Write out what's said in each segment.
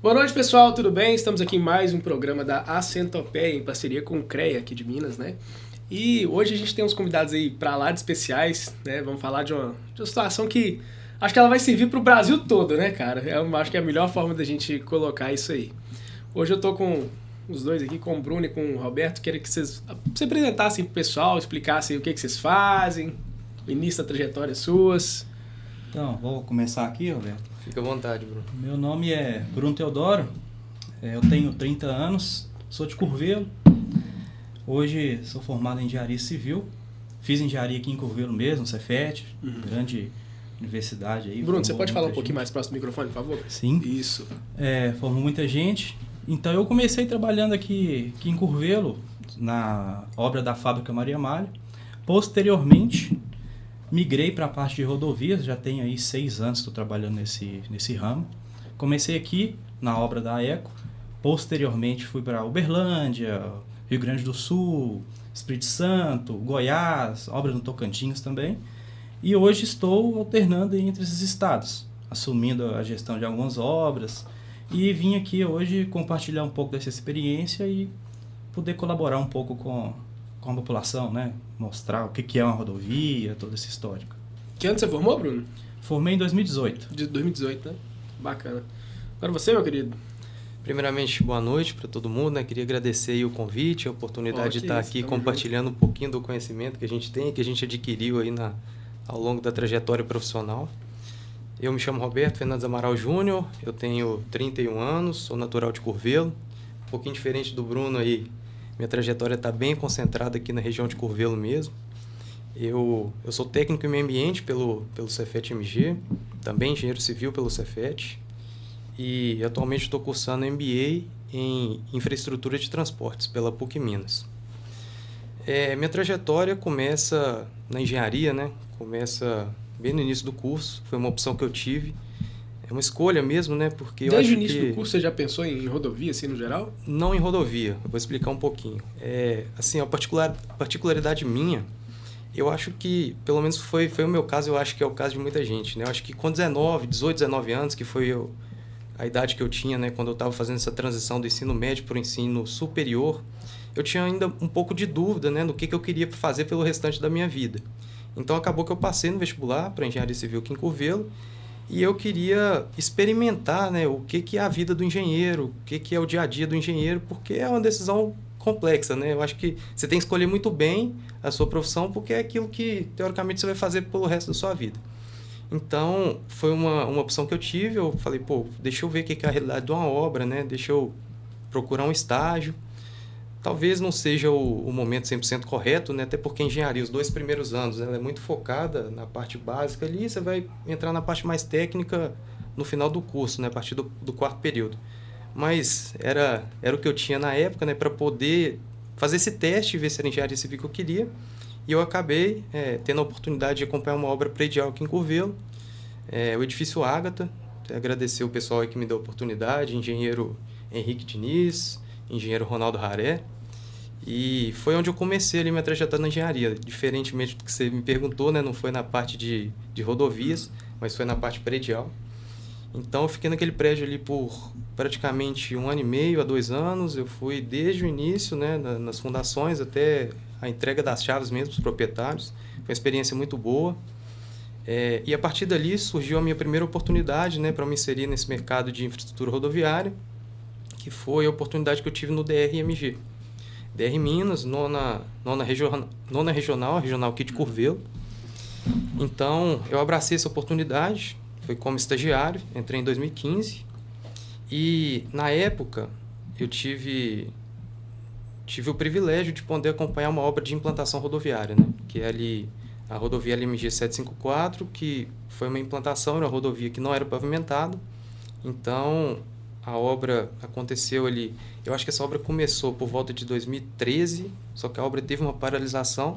Boa noite, pessoal, tudo bem? Estamos aqui em mais um programa da Acentopeia, em parceria com o CREA aqui de Minas, né? E hoje a gente tem uns convidados aí pra lá de especiais, né? Vamos falar de uma situação que acho que ela vai servir pro Brasil todo, né, cara? Acho que é a melhor forma da gente colocar isso aí. Hoje eu tô com os dois aqui, com o Bruno e com o Roberto. Queria que vocês se apresentassem pro pessoal, explicassem o que vocês fazem, o início da trajetória suas. Então, vou começar aqui, Roberto. Fica à vontade, Bruno. Meu nome é Bruno Teodoro, eu tenho 30 anos, sou de Curvelo. Hoje sou formado em engenharia civil, fiz engenharia aqui em Curvelo mesmo, Cefet, grande universidade aí. Bruno, você formou pode falar um muita pouquinho gente. mais próximo do microfone, por favor? Sim. Isso. Formou muita gente. Então eu comecei trabalhando aqui em Curvelo, na obra da fábrica Maria Malha. Posteriormente, migrei para a parte de rodovias, já tenho aí 6 anos que estou trabalhando nesse ramo. Comecei aqui na obra da Eco, posteriormente fui para Uberlândia, Rio Grande do Sul, Espírito Santo, Goiás, obra no Tocantins também. E hoje estou alternando entre esses estados, assumindo a gestão de algumas obras. E vim aqui hoje compartilhar um pouco dessa experiência e poder colaborar um pouco com a população, né? Mostrar o que é uma rodovia, todo esse histórico. Que ano você formou, Bruno? Formei em 2018. De 2018, né? Bacana. Agora você, meu querido. Primeiramente, boa noite para todo mundo, né? Queria agradecer aí o convite, a oportunidade de estar aqui compartilhando um pouquinho do conhecimento que a gente tem, que a gente adquiriu aí ao longo da trajetória profissional. Eu me chamo Roberto Fernandes Amaral Júnior, eu tenho 31 anos, sou natural de Curvelo, um pouquinho diferente do Bruno aí. Minha trajetória está bem concentrada aqui na região de Curvelo mesmo. Eu sou técnico em meio ambiente pelo Cefet MG, também engenheiro civil pelo Cefet. E atualmente estou cursando MBA em infraestrutura de transportes pela PUC Minas. Minha trajetória começa na engenharia, né? Começa bem no início do curso, foi uma opção que eu tive. É uma escolha mesmo, né? Porque eu Desde acho o início que... do curso você já pensou em rodovia, assim, no geral? Não em rodovia, eu vou explicar um pouquinho. Assim, a particularidade minha, eu acho que, pelo menos foi o meu caso, eu acho que é o caso de muita gente, né? Eu acho que com 18, 19 anos, que foi a idade que eu tinha, né? Quando eu estava fazendo essa transição do ensino médio para o ensino superior, eu tinha ainda um pouco de dúvida, né? No que eu queria fazer pelo restante da minha vida. Então, acabou que eu passei no vestibular para engenharia civil aqui em Curvelo, e eu queria experimentar, né, o que é a vida do engenheiro, o que é o dia a dia do engenheiro, porque é uma decisão complexa, né? Eu acho que você tem que escolher muito bem a sua profissão, porque é aquilo que, teoricamente, você vai fazer pelo resto da sua vida. Então, foi uma opção que eu tive. Eu falei, deixa eu ver o que é a realidade de uma obra, né? Deixa eu procurar um estágio. Talvez não seja o momento 100% correto, né? Até porque a engenharia, os 2 primeiros anos, ela é muito focada na parte básica ali, você vai entrar na parte mais técnica no final do curso, né? A partir do 4º período. Mas era o que eu tinha na época, né? Para poder fazer esse teste e ver se era engenharia civil que eu queria. E eu acabei tendo a oportunidade de acompanhar uma obra predial aqui em Curvelo, o edifício Ágata. Agradecer o pessoal aí que me deu a oportunidade, engenheiro Henrique Diniz, engenheiro Ronaldo Haré. E foi onde eu comecei ali minha trajetória na engenharia. Diferentemente do que você me perguntou, né? Não foi na parte de rodovias, mas foi na parte predial. Então eu fiquei naquele prédio ali por praticamente 1 ano e meio a 2 anos. Eu fui desde o início, né? Nas fundações até a entrega das chaves mesmo para os proprietários. Foi uma experiência muito boa. E a partir dali surgiu a minha primeira oportunidade, né? Para me inserir nesse mercado de infraestrutura rodoviária, que foi a oportunidade que eu tive no DR-MG. DR Minas, nona regional aqui de Curvelo. Então, eu abracei essa oportunidade, foi como estagiário, entrei em 2015. E, na época, eu tive o privilégio de poder acompanhar uma obra de implantação rodoviária, né? Que é ali a rodovia LMG 754, que foi uma implantação, era uma rodovia que não era pavimentada. Então, a obra aconteceu ali, eu acho que essa obra começou por volta de 2013, só que a obra teve uma paralisação,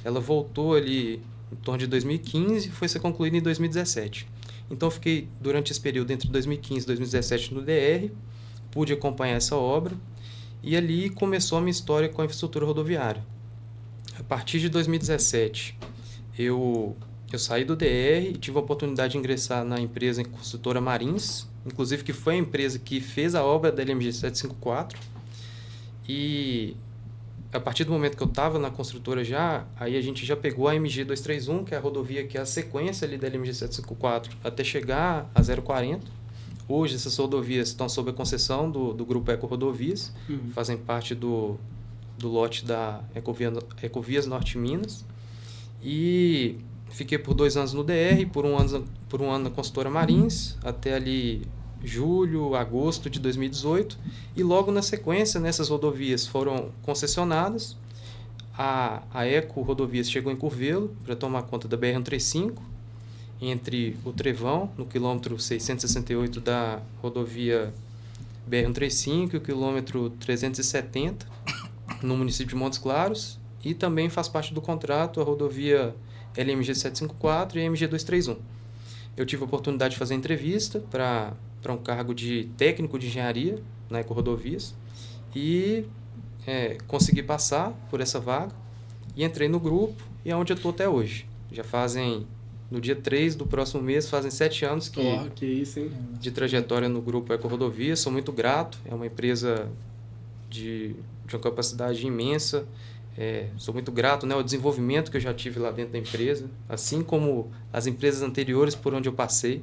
ela voltou ali em torno de 2015 e foi ser concluída em 2017. Então eu fiquei durante esse período entre 2015 e 2017 no DR, pude acompanhar essa obra e ali começou a minha história com a infraestrutura rodoviária. A partir de 2017, eu saí do DR e tive a oportunidade de ingressar na empresa construtora Marins, inclusive que foi a empresa que fez a obra da LMG 754. E a partir do momento que eu estava na construtora aí a gente já pegou a MG 231, que é a rodovia que é a sequência ali da LMG 754, até chegar a 040. Hoje essas rodovias estão sob a concessão do Grupo Eco Rodovias, fazem parte do lote da Ecovias Norte Minas. E fiquei por 2 anos no DR, por um ano na consultora Marins, até ali julho, agosto de 2018. E logo na sequência, nessas rodovias foram concessionadas. A Eco Rodovias chegou em Curvelo para tomar conta da BR-135, entre o Trevão, no quilômetro 668 da rodovia BR-135 e o quilômetro 370, no município de Montes Claros. E também faz parte do contrato a rodovia LMG 754 e MG 231. Eu tive a oportunidade de fazer entrevista para um cargo de técnico de engenharia na Eco Rodovias e consegui passar por essa vaga e entrei no grupo e é onde eu estou até hoje. Já fazem, no dia 3 do próximo mês, fazem 7 anos que isso, hein? De trajetória no grupo Eco Rodovias. Sou muito grato, é uma empresa de uma capacidade imensa. Sou muito grato, né, ao desenvolvimento que eu já tive lá dentro da empresa, assim como as empresas anteriores por onde eu passei.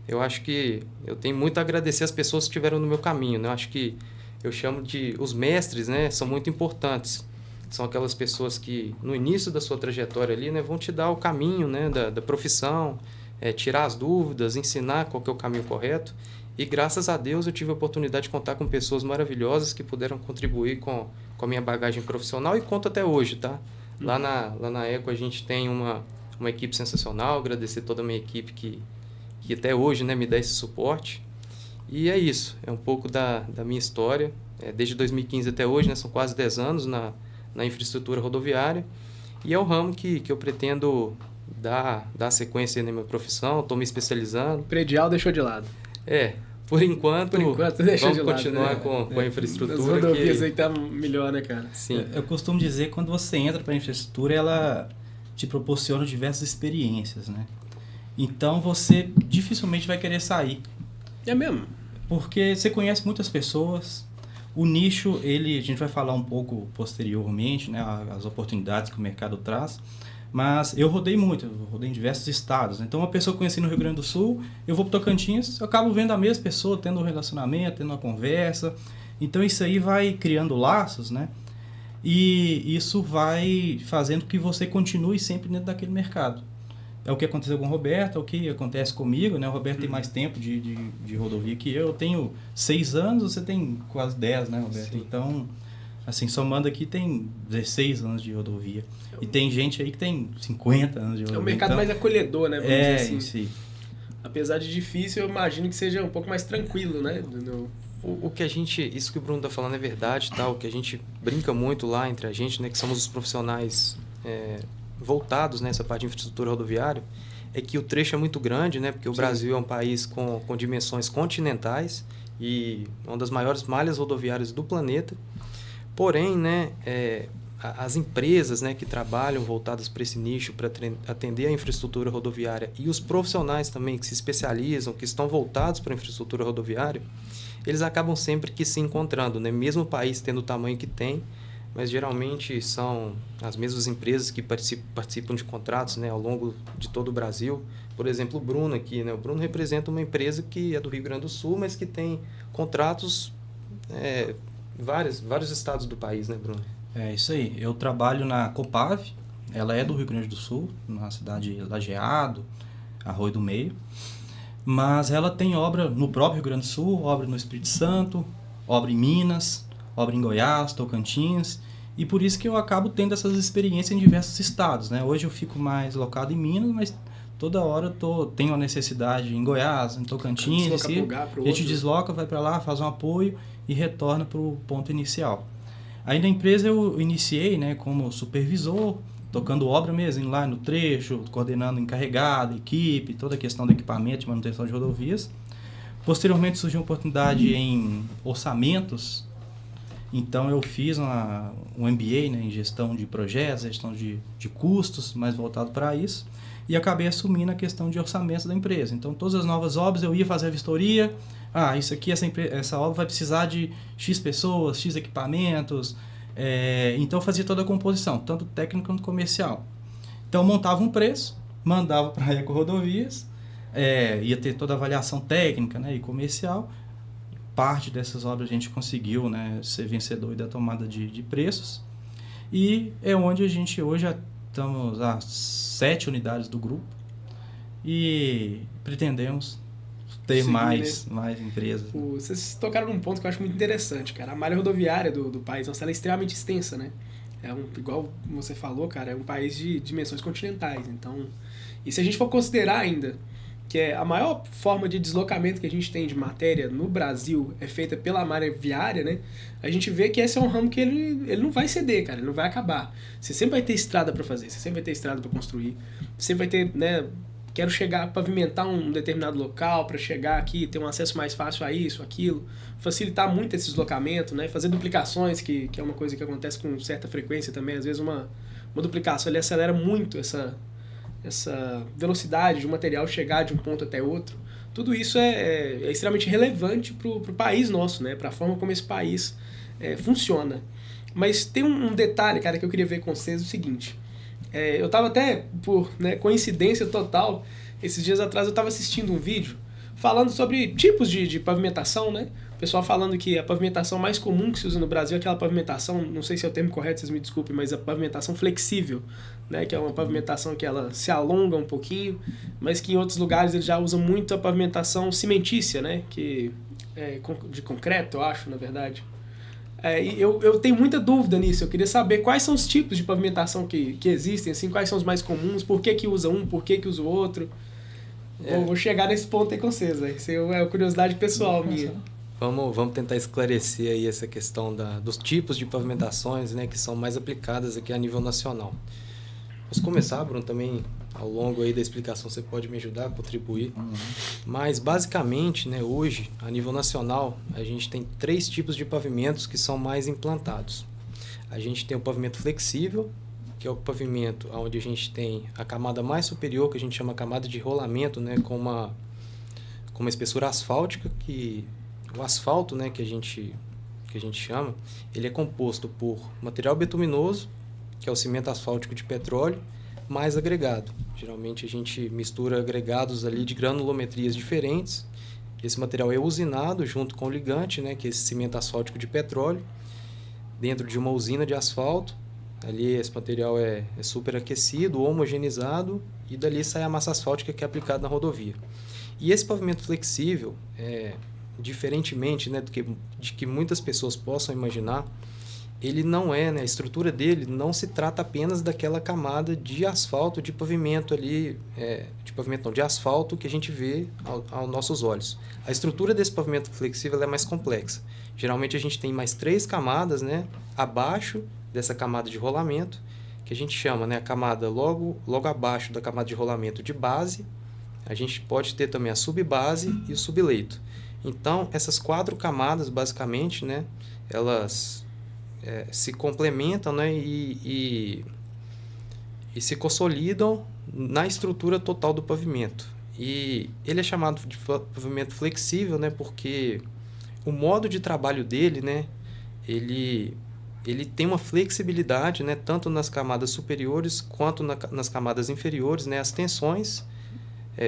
Eu acho que eu tenho muito a agradecer as pessoas que estiveram no meu caminho, né? Eu acho que eu chamo de os mestres, né, são muito importantes. São aquelas pessoas que no início da sua trajetória ali, né, vão te dar o caminho, né, da profissão, tirar as dúvidas, ensinar qual que é o caminho correto. E graças a Deus eu tive a oportunidade de contar com pessoas maravilhosas que puderam contribuir com a minha bagagem profissional e conto até hoje, tá? Lá na Eco a gente tem uma equipe sensacional, agradecer toda a minha equipe que até hoje, né, me dá esse suporte. E é isso, é um pouco da minha história. Desde 2015 até hoje, né, são quase 10 anos na infraestrutura rodoviária. E é o ramo que eu pretendo dar sequência na minha profissão, estou me especializando. Predial deixou de lado. Por enquanto deixa vamos de lado, continuar, né? com a infraestrutura. As rodovias aí tá melhor, né, cara? Sim. Eu costumo dizer que quando você entra para a infraestrutura, ela te proporciona diversas experiências, né? Então você dificilmente vai querer sair. É mesmo? Porque você conhece muitas pessoas. O nicho, a gente vai falar um pouco posteriormente, né, as oportunidades que o mercado traz. Mas eu rodei muito, eu rodei em diversos estados. Então, uma pessoa que eu conheci no Rio Grande do Sul, eu vou para Tocantins, eu acabo vendo a mesma pessoa, tendo um relacionamento, tendo uma conversa. Então, isso aí vai criando laços, né? E isso vai fazendo que você continue sempre dentro daquele mercado. É o que aconteceu com o Roberto, é o que acontece comigo, né? O Roberto tem mais tempo de rodovia que eu. Eu tenho 6 anos, você tem quase 10, né, Roberto? Sim. Então, assim, somando aqui, tem 16 anos de rodovia. E tem gente aí que tem 50 anos de rodovia. É um mercado mais acolhedor, né? Vamos dizer assim. Sim. Apesar de difícil, eu imagino que seja um pouco mais tranquilo, né? O que isso que o Bruno está falando é verdade, tá? O que a gente brinca muito lá entre a gente, né? Que somos os profissionais voltados nessa parte de infraestrutura rodoviária, é que o trecho é muito grande, né? Porque o Brasil é um país com dimensões continentais e uma das maiores malhas rodoviárias do planeta. Porém, né, as empresas, né, que trabalham voltadas para esse nicho, para atender a infraestrutura rodoviária, e os profissionais também que se especializam, que estão voltados para a infraestrutura rodoviária, eles acabam sempre que se encontrando, né? Mesmo o país tendo o tamanho que tem, mas geralmente são as mesmas empresas que participam de contratos, né, ao longo de todo o Brasil. Por exemplo, o Bruno aqui, né? O Bruno representa uma empresa que é do Rio Grande do Sul, mas que tem contratos vários estados do país, né, Bruno? É isso aí. Eu trabalho na Copave, ela é do Rio Grande do Sul, na cidade de Lajeado, Arroio do Meio. Mas ela tem obra no próprio Rio Grande do Sul, obra no Espírito Santo, obra em Minas, obra em Goiás, Tocantins. E por isso que eu acabo tendo essas experiências em diversos estados, né? Hoje eu fico mais locado em Minas, mas toda hora tenho a necessidade em Goiás, em Tocantins. A gente desloca, vai para lá, faz um apoio e retorna para o ponto inicial. Aí na empresa eu iniciei, né, como supervisor, tocando obra mesmo, lá no trecho, coordenando encarregado, equipe, toda a questão do equipamento de manutenção de rodovias. Posteriormente surgiu uma oportunidade em orçamentos. Então, eu fiz um MBA, né, em gestão de projetos, gestão de custos, mais voltado para isso, e acabei assumindo a questão de orçamento da empresa. Então, todas as novas obras eu ia fazer a vistoria. Isso aqui, essa obra vai precisar de X pessoas, X equipamentos. Então, eu fazia toda a composição, tanto técnica quanto comercial. Então, eu montava um preço, mandava para a Eco Rodovias, ia ter toda a avaliação técnica, né, e comercial. Parte dessas obras a gente conseguiu, né, ser vencedor da tomada de preços. E é onde a gente hoje já estamos a 7 unidades do grupo e pretendemos ter mais empresas. Vocês tocaram num ponto que eu acho muito interessante, cara. A malha rodoviária do país, nossa, ela é extremamente extensa, né? Igual você falou, cara, é um país de dimensões continentais. Então, e se a gente for considerar ainda que a maior forma de deslocamento que a gente tem de matéria no Brasil é feita pela malha viária, né? A gente vê que esse é um ramo que ele não vai ceder, cara, ele não vai acabar. Você sempre vai ter estrada para fazer, você sempre vai ter estrada para construir, você sempre vai ter, né? Quero chegar, pavimentar um determinado local para chegar aqui, ter um acesso mais fácil a isso, aquilo, facilitar muito esse deslocamento, né? Fazer duplicações, que é uma coisa que acontece com certa frequência também. Às vezes uma duplicação ele acelera muito essa velocidade de um material chegar de um ponto até outro. Tudo isso é extremamente relevante para o país nosso, né? Para a forma como esse país funciona. Mas tem um detalhe, cara, que eu queria ver com vocês, o seguinte. Eu estava até, por coincidência total, esses dias atrás eu estava assistindo um vídeo falando sobre tipos de pavimentação, né? O pessoal falando que a pavimentação mais comum que se usa no Brasil é aquela pavimentação, não sei se é o termo correto, vocês me desculpem, mas a pavimentação flexível, né? Que é uma pavimentação que ela se alonga um pouquinho, mas que em outros lugares eles já usam muito a pavimentação cimentícia, né? Que é de concreto, eu acho, na verdade. E eu tenho muita dúvida nisso. Eu queria saber quais são os tipos de pavimentação que existem, assim, quais são os mais comuns, por que usa um, por que usa o outro. Vou chegar nesse ponto aí com vocês, véio. Isso é uma curiosidade pessoal minha. Vamos tentar esclarecer aí essa questão dos tipos de pavimentações, né, que são mais aplicadas aqui a nível nacional. Posso começar, Bruno, também ao longo aí da explicação você pode me ajudar a contribuir. Mas basicamente, né, hoje, a nível nacional, a gente tem 3 tipos de pavimentos que são mais implantados. A gente tem o pavimento flexível, que é o pavimento onde a gente tem a camada mais superior, que a gente chama camada de rolamento, né, com uma espessura asfáltica, que o asfalto, né, que a gente chama, ele é composto por material betuminoso, que é o cimento asfáltico de petróleo, mais agregado. Geralmente a gente mistura agregados ali de granulometrias diferentes. Esse material é usinado junto com o ligante, né, que é esse cimento asfáltico de petróleo, dentro de uma usina de asfalto. Ali esse material é superaquecido, homogeneizado, e dali sai a massa asfáltica que é aplicada na rodovia. E esse pavimento flexível, diferentemente, né, de que muitas pessoas possam imaginar, ele não a estrutura dele não se trata apenas daquela camada de asfalto, de pavimento ali, de asfalto que a gente vê aos nossos olhos. A estrutura desse pavimento flexível é mais complexa. Geralmente a gente tem mais 3 camadas, né, abaixo dessa camada de rolamento, que a gente chama, né, a camada logo abaixo da camada de rolamento de base. A gente pode ter também a subbase e o subleito. Então, essas 4 camadas, basicamente, né, elas se complementam, né, e se consolidam na estrutura total do pavimento. E ele é chamado de pavimento flexível, né, porque o modo de trabalho dele, né, ele tem uma flexibilidade, né, tanto nas camadas superiores quanto nas camadas inferiores, né, as tensões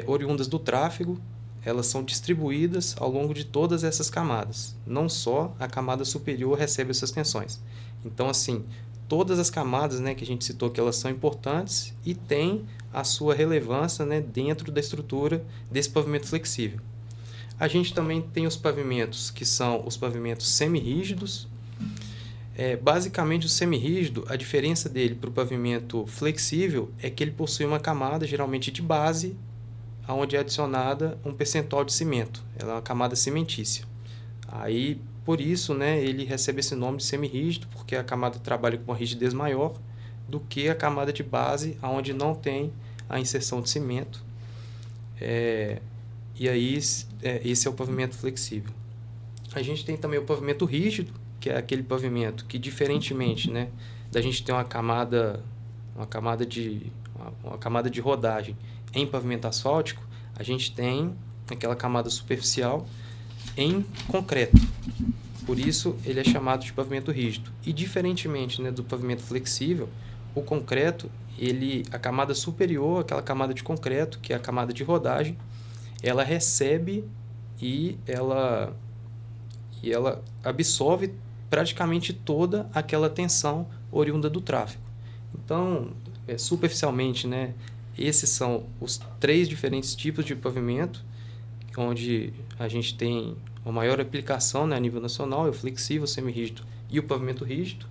oriundas do tráfego, elas são distribuídas ao longo de todas essas camadas. Não só a camada superior recebe essas tensões. Então, assim, todas as camadas, né, que a gente citou que elas são importantes e têm a sua relevância, né, dentro da estrutura desse pavimento flexível. A gente também tem os pavimentos que são os pavimentos semirrígidos. Basicamente, o semirrígido, a diferença dele para o pavimento flexível é que ele possui uma camada, geralmente de base, onde é adicionada um percentual de cimento. Ela é uma camada cimentícia. Aí, por isso, né, ele recebe esse nome de semirrígido, porque a camada trabalha com uma rigidez maior do que a camada de base, onde não tem a inserção de cimento. E aí, esse é o pavimento flexível. A gente tem também o pavimento rígido, que é aquele pavimento que, diferentemente, né, da gente ter uma camada de rodagem em pavimento asfáltico, a gente tem aquela camada superficial em concreto. Por isso, ele é chamado de pavimento rígido. E, diferentemente, né, do pavimento flexível, o concreto, a camada superior, aquela camada de concreto, que é a camada de rodagem, ela recebe e ela absorve praticamente toda aquela tensão oriunda do tráfego. Então, superficialmente, né, esses são os 3 diferentes tipos de pavimento, onde a gente tem a maior aplicação, né, a nível nacional, é o flexível, o semi-rígido e o pavimento rígido.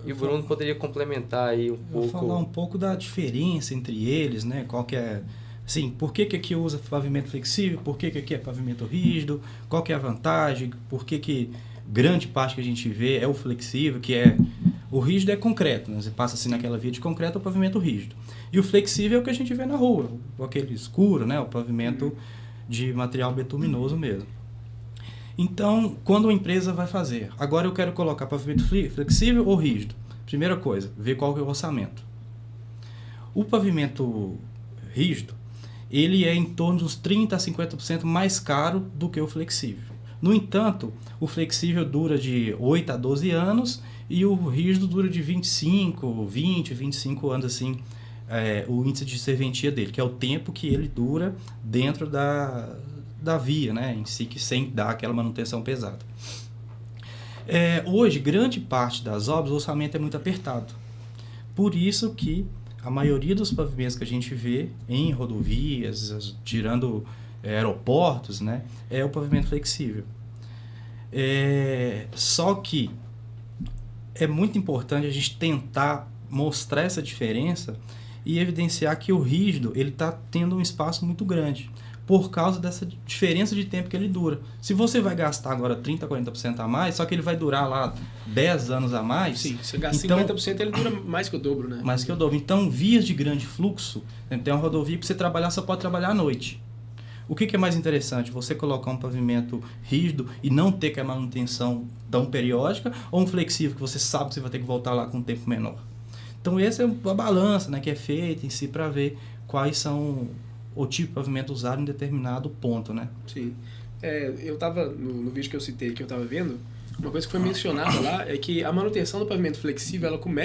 E o Bruno poderia complementar aí um pouco. Vou falar um pouco da diferença entre eles, né? Qual que é, assim, por que aqui usa pavimento flexível, por que aqui é pavimento rígido, qual que é a vantagem, por que grande parte que a gente vê é o flexível, que é o rígido é concreto, né? Você passa assim naquela via de concreto, é o pavimento rígido. E o flexível é o que a gente vê na rua, aquele escuro, né? O pavimento de material betuminoso mesmo. Então, quando uma empresa vai fazer, agora eu quero colocar pavimento flexível ou rígido? Primeira coisa, ver qual que é o orçamento. O pavimento rígido, ele é em torno dos 30% a 50% mais caro do que o flexível. No entanto, o flexível dura de 8 a 12 anos e o rígido dura de 25 anos, assim, o índice de serventia dele, que é o tempo que ele dura dentro da via, né, em si, que sem dar aquela manutenção pesada. Hoje, grande parte das obras, o orçamento é muito apertado. Por isso que a maioria dos pavimentos que a gente vê em rodovias, tirando aeroportos, né, é o pavimento flexível. Só que é muito importante a gente tentar mostrar essa diferença e evidenciar que o rígido está tendo um espaço muito grande por causa dessa diferença de tempo que ele dura. Se você vai gastar agora 30%, 40% a mais, só que ele vai durar lá 10 anos a mais... Sim, se você gasta 50%, ele dura mais que o dobro, né? Mais que o dobro. Então, vias de grande fluxo, tem uma rodovia que você trabalhar, só pode trabalhar à noite. O que é mais interessante? Você colocar um pavimento rígido e não ter que a manutenção tão periódica, ou um flexível que você sabe que você vai ter que voltar lá com um tempo menor? Então, essa é a balança, né, que é feita em si para ver quais são o tipo de pavimento usado em determinado ponto, né? Sim. Eu estava, no vídeo que eu citei, que eu estava vendo, uma coisa que foi mencionada lá é que a manutenção do pavimento flexível, ela começa